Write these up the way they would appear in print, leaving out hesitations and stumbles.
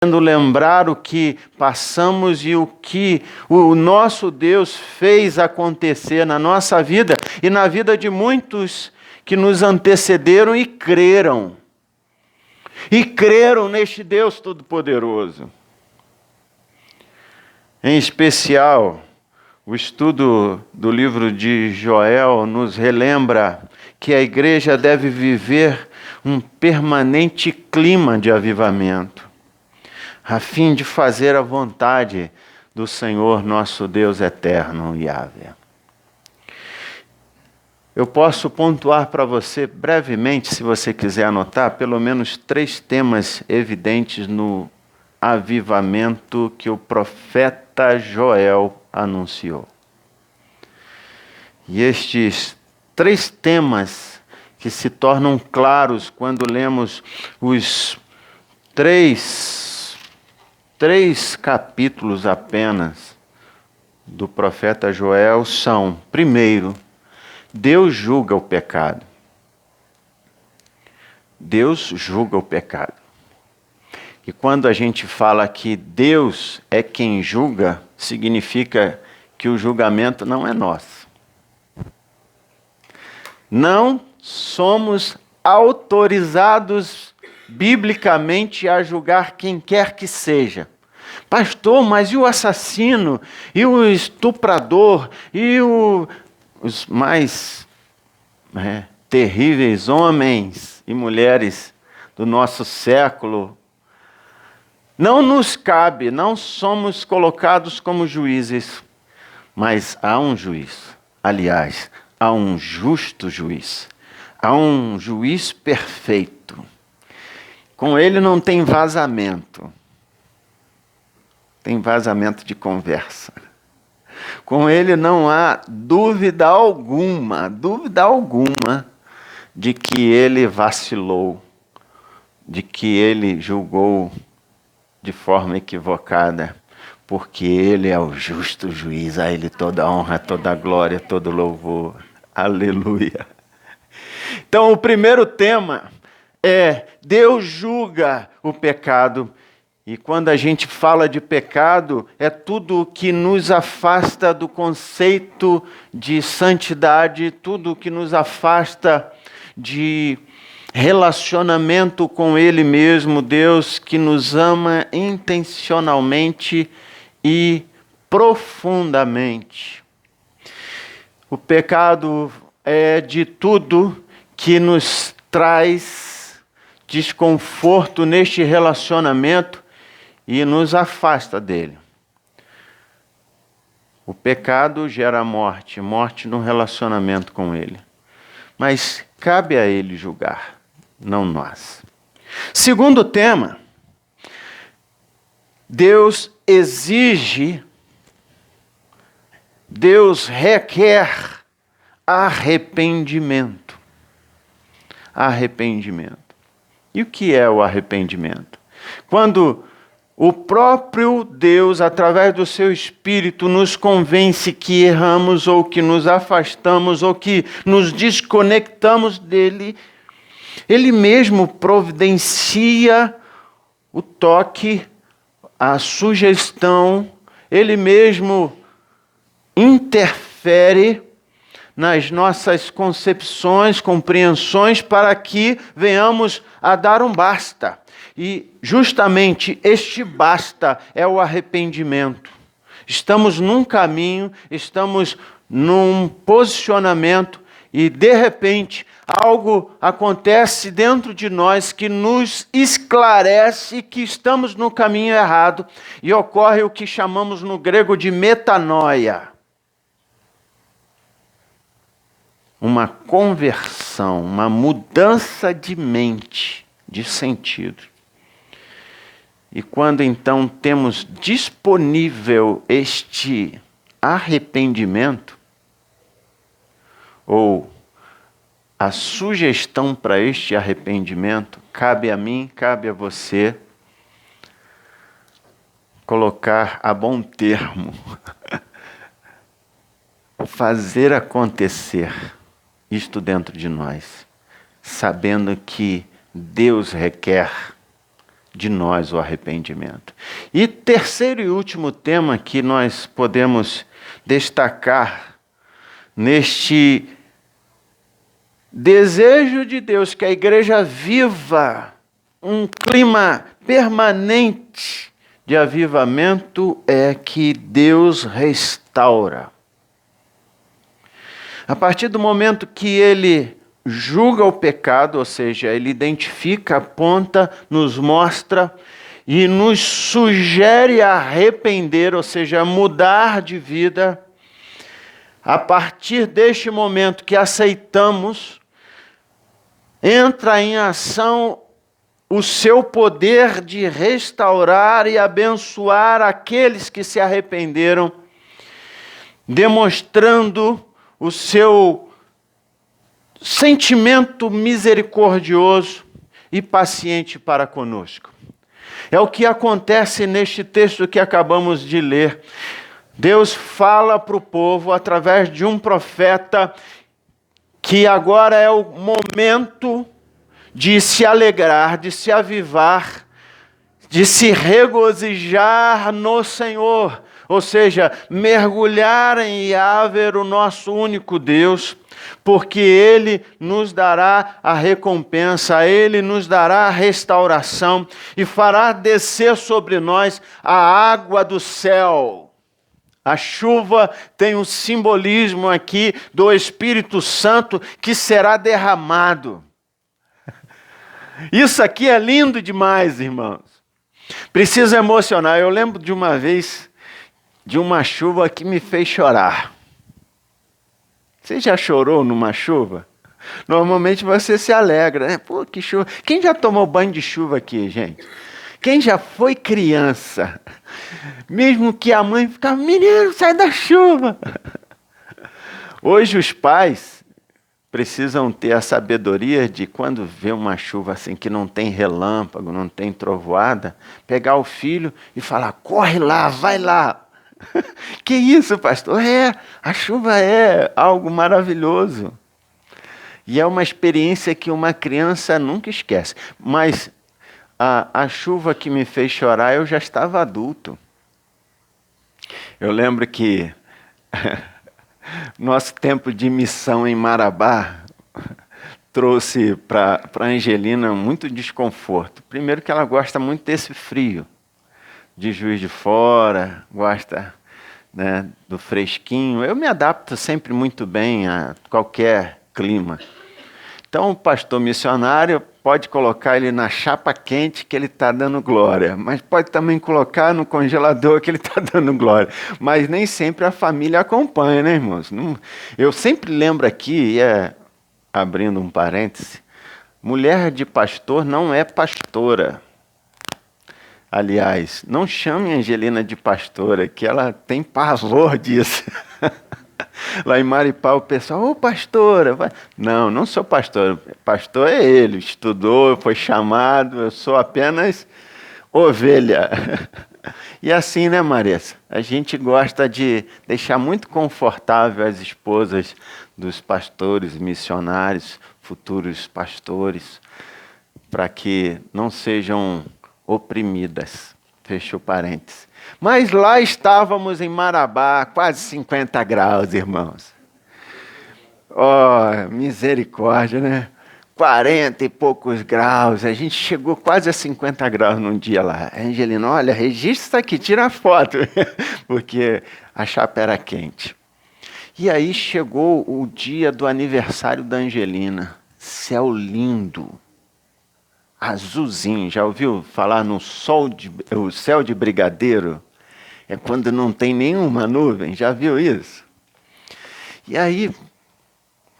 lembrar o que passamos e o que o nosso Deus fez acontecer na nossa vida e na vida de muitos que nos antecederam e creram. E creram neste Deus Todo-Poderoso. Em especial, o estudo do livro de Joel nos relembra que a igreja deve viver um permanente clima de avivamento, a fim de fazer a vontade do Senhor nosso Deus eterno, Yahvé. Eu posso pontuar para você brevemente, se você quiser anotar, pelo menos 3 temas evidentes no avivamento que o profeta Joel anunciou. E estes 3 temas que se tornam claros quando lemos os três capítulos apenas do profeta Joel são: primeiro, Deus julga o pecado. Deus julga o pecado. E quando a gente fala que Deus é quem julga, significa que o julgamento não é nosso. Não somos autorizados biblicamente a julgar quem quer que seja. Pastor, mas e o assassino? E o estuprador? E os mais terríveis homens e mulheres do nosso século? Não nos cabe, não somos colocados como juízes, mas há um juiz. Aliás, há um justo juiz. Há um juiz perfeito. Com ele não tem vazamento. Tem vazamento de conversa. Com ele não há dúvida alguma de que ele vacilou, de que ele julgou de forma equivocada, porque ele é o justo juiz, a ele toda a honra, toda a glória, todo louvor. Aleluia. Então, o primeiro tema é: Deus julga o pecado. E quando a gente fala de pecado, é tudo que nos afasta do conceito de santidade, tudo que nos afasta de relacionamento com Ele mesmo, Deus que nos ama intencionalmente e profundamente. O pecado é de tudo que nos traz desconforto neste relacionamento e nos afasta dele. O pecado gera morte, morte no relacionamento com ele. Mas cabe a ele julgar, não nós. Segundo tema, Deus exige, Deus requer arrependimento. Arrependimento. E o que é o arrependimento? Quando o próprio Deus, através do seu Espírito, nos convence que erramos, ou que nos afastamos, ou que nos desconectamos dele, Ele mesmo providencia o toque, a sugestão, Ele mesmo interfere nas nossas concepções, compreensões, para que venhamos a dar um basta. E justamente este basta é o arrependimento. Estamos num caminho, estamos num posicionamento e, de repente, algo acontece dentro de nós que nos esclarece que estamos no caminho errado e ocorre o que chamamos no grego de metanoia. Uma conversão, uma mudança de mente, de sentido. E quando então temos disponível este arrependimento, ou a sugestão para este arrependimento, cabe a mim, cabe a você colocar a bom termo, fazer acontecer isto dentro de nós, sabendo que Deus requer de nós o arrependimento. E terceiro e último tema que nós podemos destacar neste desejo de Deus que a igreja viva um clima permanente de avivamento é que Deus restaura. A partir do momento que ele julga o pecado, ou seja, ele identifica, aponta, nos mostra e nos sugere a arrepender, ou seja, a mudar de vida. A partir deste momento que aceitamos, entra em ação o seu poder de restaurar e abençoar aqueles que se arrependeram, demonstrando o seu sentimento misericordioso e paciente para conosco. É o que acontece neste texto que acabamos de ler. Deus fala para o povo através de um profeta que agora é o momento de se alegrar, de se avivar, de se regozijar no Senhor, ou seja, mergulhar em Yahvé, o nosso único Deus, porque Ele nos dará a recompensa, Ele nos dará a restauração e fará descer sobre nós a água do céu. A chuva tem um simbolismo aqui do Espírito Santo que será derramado. Isso aqui é lindo demais, irmãos. Precisa emocionar. Eu lembro de uma vez, de uma chuva que me fez chorar. Você já chorou numa chuva? Normalmente você se alegra, né? Pô, que chuva. Quem já tomou banho de chuva aqui, gente? Quem já foi criança? Mesmo que a mãe ficava, menino, sai da chuva. Hoje os pais precisam ter a sabedoria de quando vê uma chuva assim que não tem relâmpago, não tem trovoada, pegar o filho e falar, corre lá, vai lá. Que isso, pastor? A chuva é algo maravilhoso. E é uma experiência que uma criança nunca esquece. Mas a chuva que me fez chorar, eu já estava adulto. Eu lembro que nosso tempo de missão em Marabá trouxe para a Angelina muito desconforto. Primeiro que ela gosta muito desse frio, de Juiz de Fora, gosta, né, do fresquinho. Eu me adapto sempre muito bem a qualquer clima. Então o pastor missionário pode colocar ele na chapa quente que ele está dando glória, mas pode também colocar no congelador que ele está dando glória. Mas nem sempre a família acompanha, né, irmãos? Eu sempre lembro aqui, abrindo um parêntese, mulher de pastor não é pastora. Aliás, não chame a Angelina de pastora, que ela tem pavor disso. Lá em Maripá o pessoal, ô pastora, vai. Não sou pastor, pastor é ele, estudou, foi chamado, eu sou apenas ovelha. E assim, né, Marissa? A gente gosta de deixar muito confortável as esposas dos pastores, missionários, futuros pastores, para que não sejam oprimidas. Fechou parênteses. Mas lá estávamos em Marabá, quase 50 graus, irmãos. Oh, misericórdia, né? 40 e poucos graus. A gente chegou quase a 50 graus num dia lá. Angelina, olha, registra isso aqui, tira a foto, porque a chapa era quente. E aí chegou o dia do aniversário da Angelina. Céu lindo. Azulzinho, já ouviu falar no o céu de brigadeiro? É quando não tem nenhuma nuvem, já viu isso? E aí,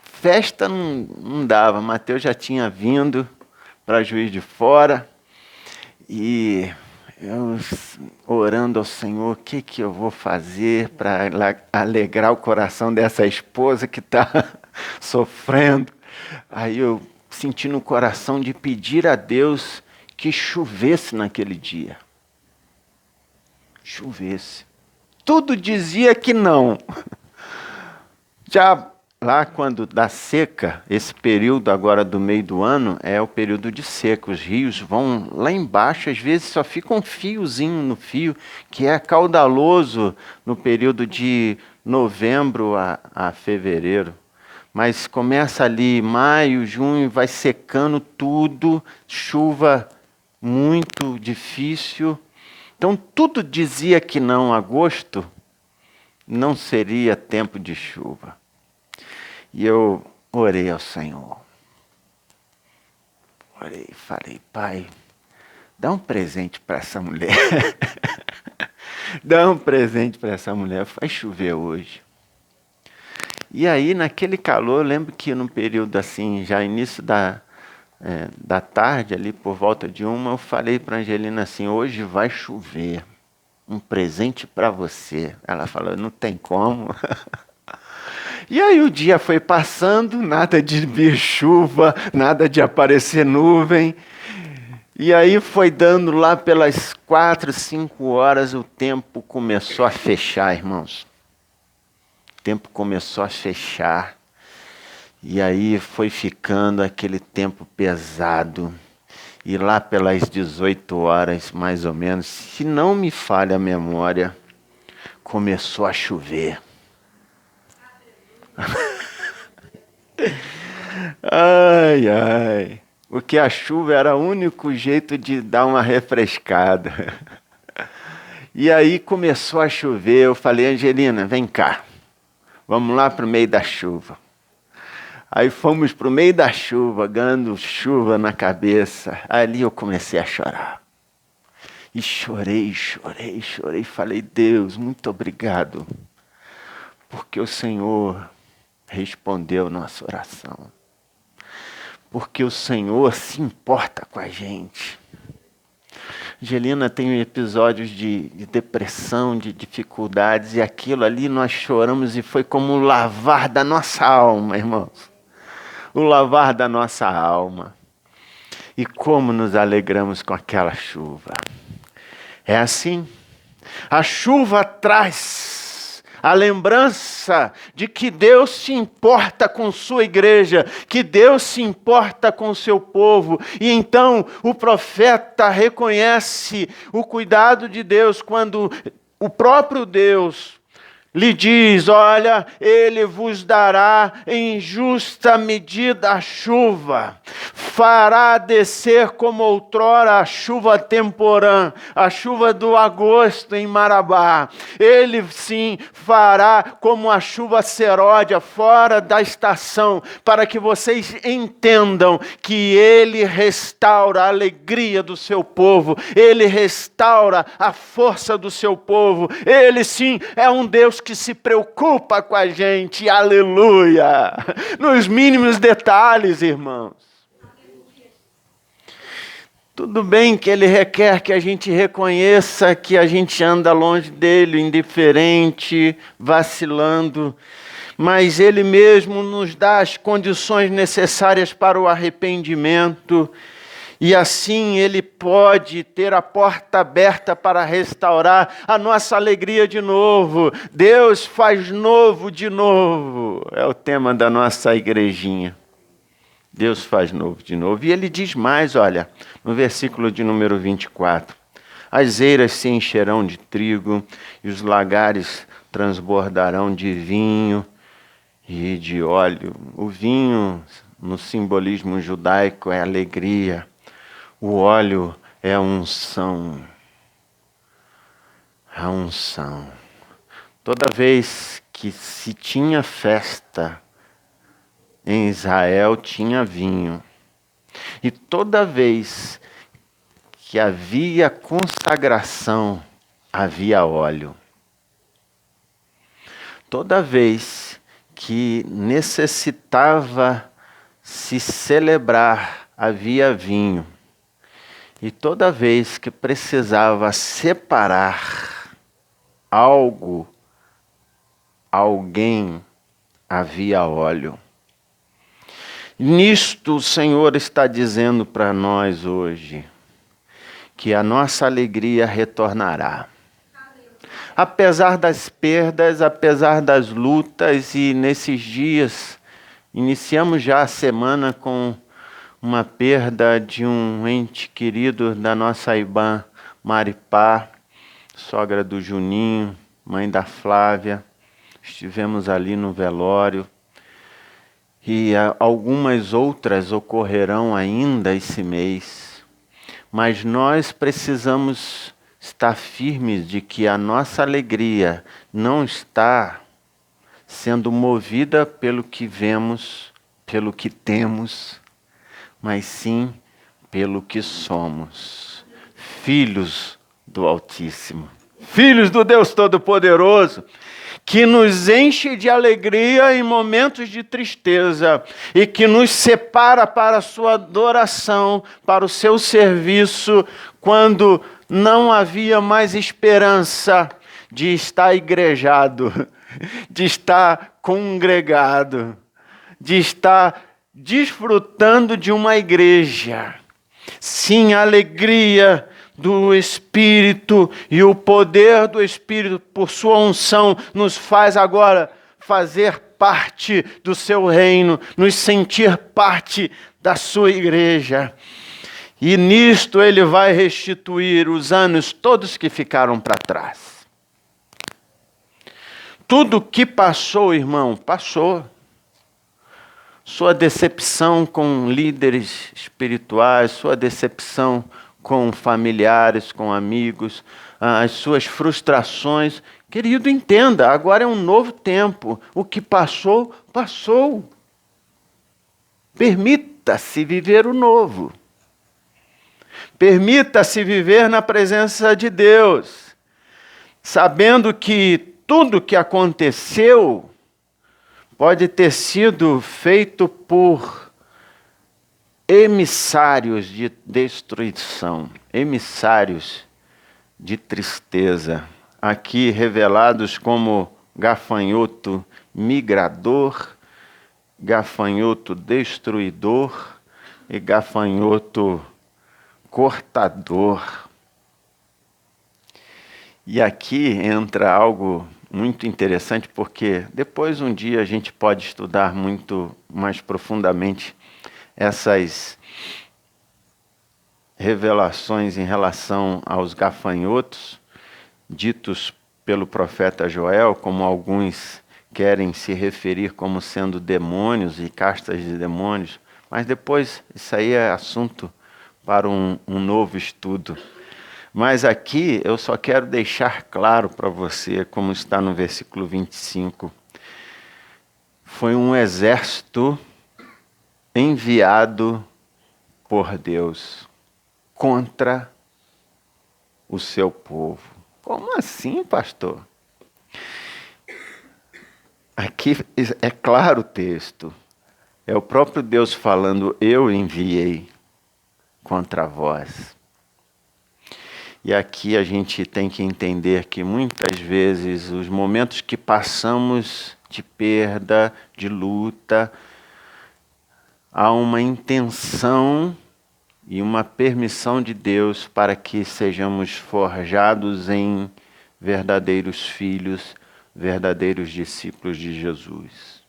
festa não dava, Mateus já tinha vindo para Juiz de Fora, e eu orando ao Senhor, o que eu vou fazer para alegrar o coração dessa esposa que está sofrendo? Aí eu senti no coração de pedir a Deus que chovesse naquele dia. Chovesse. Tudo dizia que não. Já lá quando dá seca, esse período agora do meio do ano é o período de seca. Os rios vão lá embaixo, às vezes só fica um fiozinho no fio, que é caudaloso no período de novembro a fevereiro. Mas começa ali maio, junho, vai secando tudo, chuva muito difícil. Então tudo dizia que não, agosto não seria tempo de chuva. E eu orei ao Senhor. Orei e falei, Pai, dá um presente para essa mulher. Dá um presente para essa mulher. Vai chover hoje. E aí, naquele calor, eu lembro que num período assim, já início da tarde, ali por volta de 1, eu falei para a Angelina assim, hoje vai chover. Um presente para você. Ela falou, não tem como. E aí o dia foi passando, nada de vir chuva, nada de aparecer nuvem. E aí foi dando lá pelas 4, 5 horas, o tempo começou a fechar, irmãos. O tempo começou a fechar. E aí foi ficando aquele tempo pesado. E lá pelas 18 horas, mais ou menos, se não me falha a memória, começou a chover. Ai, ai. Porque a chuva era o único jeito de dar uma refrescada. E aí começou a chover. Eu falei, Angelina, vem cá. Vamos lá para o meio da chuva. Aí fomos para o meio da chuva, ganhando chuva na cabeça. Ali eu comecei a chorar. E chorei. Falei, Deus, muito obrigado. Porque o Senhor respondeu nossa oração. Porque o Senhor se importa com a gente. Angelina tem episódios de depressão, de dificuldades, e aquilo ali nós choramos e foi como o lavar da nossa alma, irmãos. O lavar da nossa alma. E como nos alegramos com aquela chuva. É assim. A chuva traz a lembrança de que Deus se importa com sua igreja, que Deus se importa com o seu povo. E então o profeta reconhece o cuidado de Deus quando o próprio Deus lhe diz, olha, ele vos dará em justa medida a chuva, fará descer como outrora a chuva temporã, a chuva do agosto em Marabá. Ele sim fará como a chuva seródia, fora da estação, para que vocês entendam que ele restaura a alegria do seu povo, ele restaura a força do seu povo, ele sim é um Deus que se preocupa com a gente, aleluia, nos mínimos detalhes, irmãos. Tudo bem que ele requer que a gente reconheça que a gente anda longe dele, indiferente, vacilando, mas ele mesmo nos dá as condições necessárias para o arrependimento. E assim ele pode ter a porta aberta para restaurar a nossa alegria de novo. Deus faz novo de novo. É o tema da nossa igrejinha. Deus faz novo de novo. E ele diz mais, olha, no versículo de número 24. As eiras se encherão de trigo e os lagares transbordarão de vinho e de óleo. O vinho, no simbolismo judaico, é alegria. O óleo é a unção. A unção. Toda vez que se tinha festa em Israel, tinha vinho. E toda vez que havia consagração, havia óleo. Toda vez que necessitava se celebrar, havia vinho. E toda vez que precisava separar algo, alguém, havia óleo. Nisto o Senhor está dizendo para nós hoje, que a nossa alegria retornará. apesar das perdas, apesar das lutas, e nesses dias iniciamos já a semana com uma perda de um ente querido da nossa irmã Maripá, sogra do Juninho, mãe da Flávia. Estivemos ali no velório. E algumas outras ocorrerão ainda esse mês. Mas nós precisamos estar firmes de que a nossa alegria não está sendo movida pelo que vemos, pelo que temos, mas sim pelo que somos. Filhos do Altíssimo, filhos do Deus Todo-Poderoso, que nos enche de alegria em momentos de tristeza e que nos separa para a sua adoração, para o seu serviço, quando não havia mais esperança de estar igrejado, de estar congregado, de estar desfrutando de uma igreja. Sim, a alegria do Espírito e o poder do Espírito por sua unção nos faz agora fazer parte do seu reino, nos sentir parte da sua igreja. E nisto ele vai restituir os anos todos que ficaram para trás. Tudo que passou, irmão, passou. Sua decepção com líderes espirituais, sua decepção com familiares, com amigos, as suas frustrações. Querido, entenda, agora é um novo tempo. O que passou, passou. Permita-se viver o novo. Permita-se viver na presença de Deus, sabendo que tudo que aconteceu pode ter sido feito por emissários de destruição, emissários de tristeza, aqui revelados como gafanhoto migrador, gafanhoto destruidor e gafanhoto cortador. E aqui entra algo muito interessante, porque depois um dia a gente pode estudar muito mais profundamente essas revelações em relação aos gafanhotos, ditos pelo profeta Joel, como alguns querem se referir como sendo demônios e castas de demônios, mas depois isso aí é assunto para um novo estudo. Mas aqui eu só quero deixar claro para você, como está no versículo 25, foi um exército enviado por Deus contra o seu povo. Como assim, pastor? Aqui é claro o texto. É o próprio Deus falando, eu enviei contra vós. E aqui a gente tem que entender que muitas vezes os momentos que passamos de perda, de luta, há uma intenção e uma permissão de Deus para que sejamos forjados em verdadeiros filhos, verdadeiros discípulos de Jesus.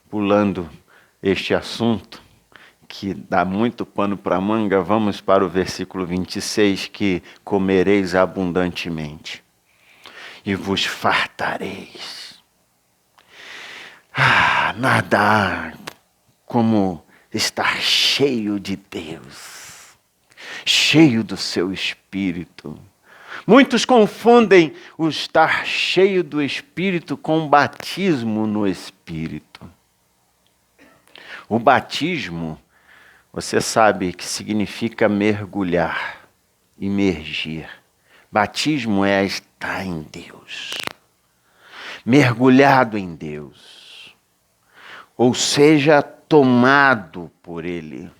Pulando este assunto, que dá muito pano para manga, vamos para o versículo 26, que comereis abundantemente e vos fartareis. Nada há como estar cheio de Deus, cheio do seu Espírito. Muitos confundem o estar cheio do Espírito com batismo no Espírito. O batismo, você sabe que significa mergulhar, imergir. Batismo é estar em Deus, mergulhado em Deus, ou seja, tomado por Ele.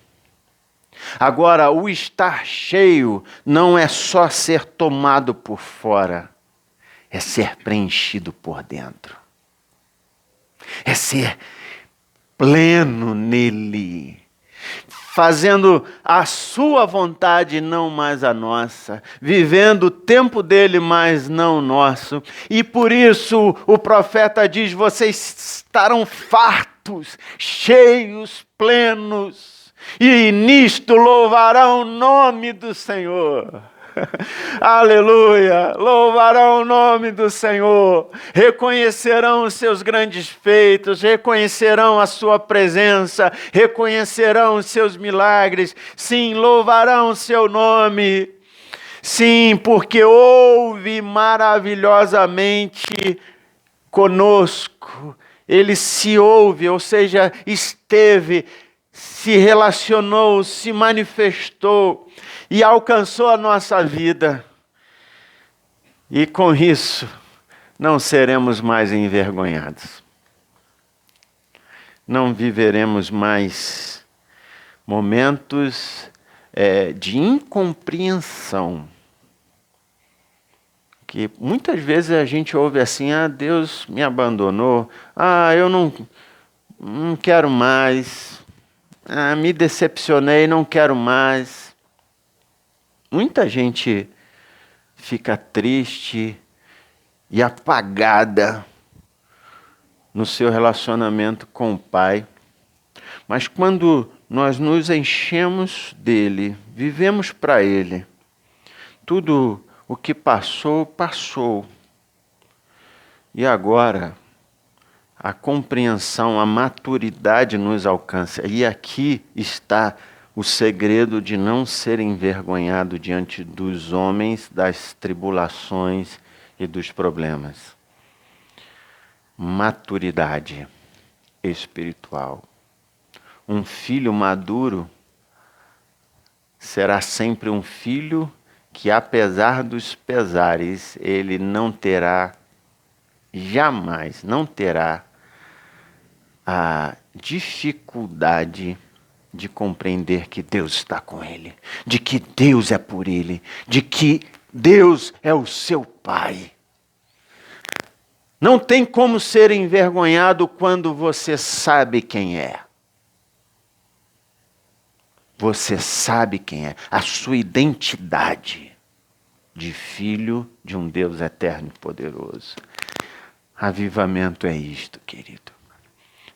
Agora, o estar cheio não é só ser tomado por fora, é ser preenchido por dentro. É ser pleno nele. fazendo a sua vontade, não mais a nossa, vivendo o tempo dele, mas não o nosso. E por isso o profeta diz: vocês estarão fartos, cheios, plenos, e nisto louvarão o nome do Senhor. Aleluia, louvarão o nome do Senhor, reconhecerão os seus grandes feitos, reconhecerão a sua presença, reconhecerão os seus milagres, sim, louvarão o seu nome, sim, porque ouve maravilhosamente conosco, ele se ouve, ou seja, esteve, se relacionou, se manifestou, e alcançou a nossa vida. E com isso, não seremos mais envergonhados. Não viveremos mais momentos de incompreensão. Que muitas vezes a gente ouve assim: ah, Deus me abandonou, ah, eu não quero mais, ah, me decepcionei, não quero mais. Muita gente fica triste e apagada no seu relacionamento com o Pai. Mas quando nós nos enchemos dele, vivemos para ele, tudo o que passou, passou. E agora a compreensão, a maturidade nos alcança. E aqui está o segredo de não ser envergonhado diante dos homens, das tribulações e dos problemas. Maturidade espiritual. Um filho maduro será sempre um filho que, apesar dos pesares, ele não terá, jamais, não terá a dificuldade de compreender que Deus está com ele, de que Deus é por ele, de que Deus é o seu Pai. Não tem como ser envergonhado quando você sabe quem é. Você sabe quem é, a sua identidade de filho de um Deus eterno e poderoso. Avivamento é isto, querido.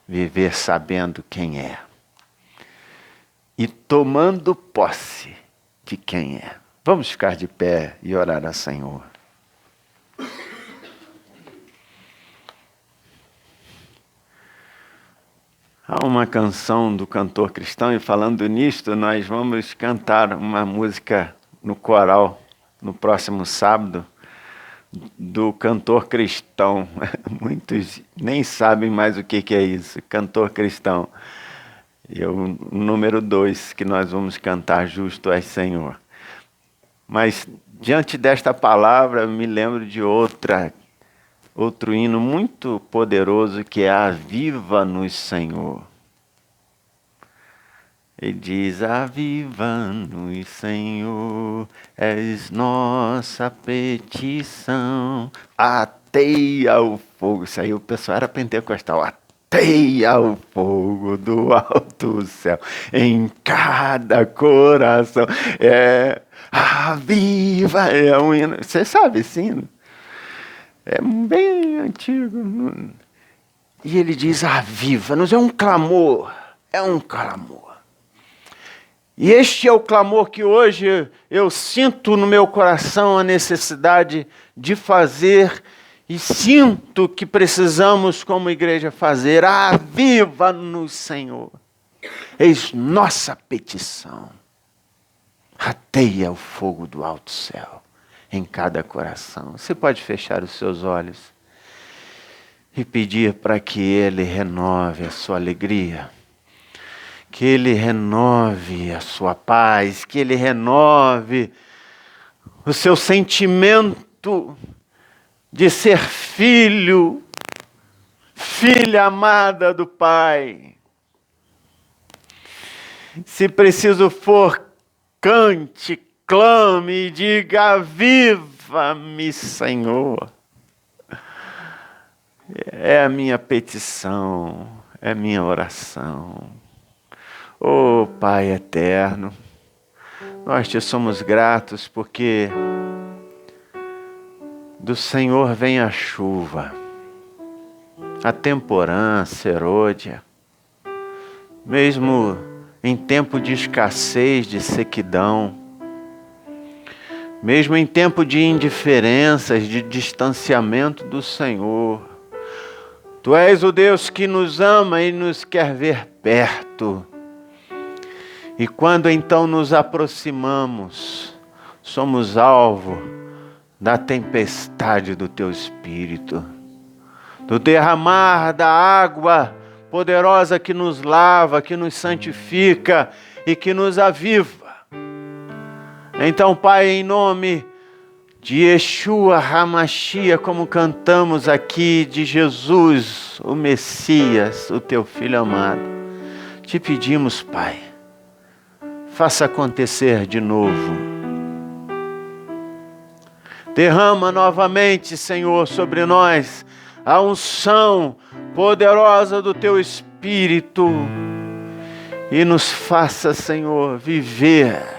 Viver sabendo quem é. E tomando posse de quem é. Vamos ficar de pé e orar ao Senhor. Há uma canção do cantor cristão, e falando nisto, nós vamos cantar uma música no coral no próximo sábado, do cantor cristão. Muitos nem sabem mais o que é isso, cantor cristão. E o número 2 que nós vamos cantar: Justo és, Senhor. Mas diante desta palavra me lembro de outro hino muito poderoso, que é Aviva-nos, Senhor. Ele diz: aviva-nos, Senhor, és nossa petição, ateia o fogo. Isso aí o pessoal era pentecostal. Ateia o fogo do alto céu em cada coração. Aviva, é um hino. Você sabe esse hino? É bem antigo. E ele diz: aviva-nos, é um clamor. É um clamor. E este é o clamor que hoje eu sinto no meu coração a necessidade de fazer, e sinto que precisamos como igreja fazer. Aviva-nos, Senhor. Eis nossa petição. Ateia o fogo do alto céu em cada coração. Você pode fechar os seus olhos e pedir para que Ele renove a sua alegria, que Ele renove a sua paz, que Ele renove o seu sentimento de ser filho, filha amada do Pai. Se preciso for, cante, clame e diga: aviva-me, Senhor. É a minha petição, é a minha oração. Oh, Pai eterno, nós te somos gratos porque do Senhor vem a chuva, a temporã, a serôdia, mesmo em tempo de escassez, de sequidão, mesmo em tempo de indiferenças, de distanciamento do Senhor, Tu és o Deus que nos ama e nos quer ver perto. E quando então nos aproximamos, somos alvo da tempestade do Teu Espírito, do derramar da água poderosa que nos lava, que nos santifica e que nos aviva. Então, Pai, em nome de Yeshua HaMashiach, como cantamos aqui, de Jesus, o Messias, o Teu Filho amado, te pedimos, Pai, faça acontecer de novo. Derrama novamente, Senhor, sobre nós a unção poderosa do Teu Espírito e nos faça, Senhor, viver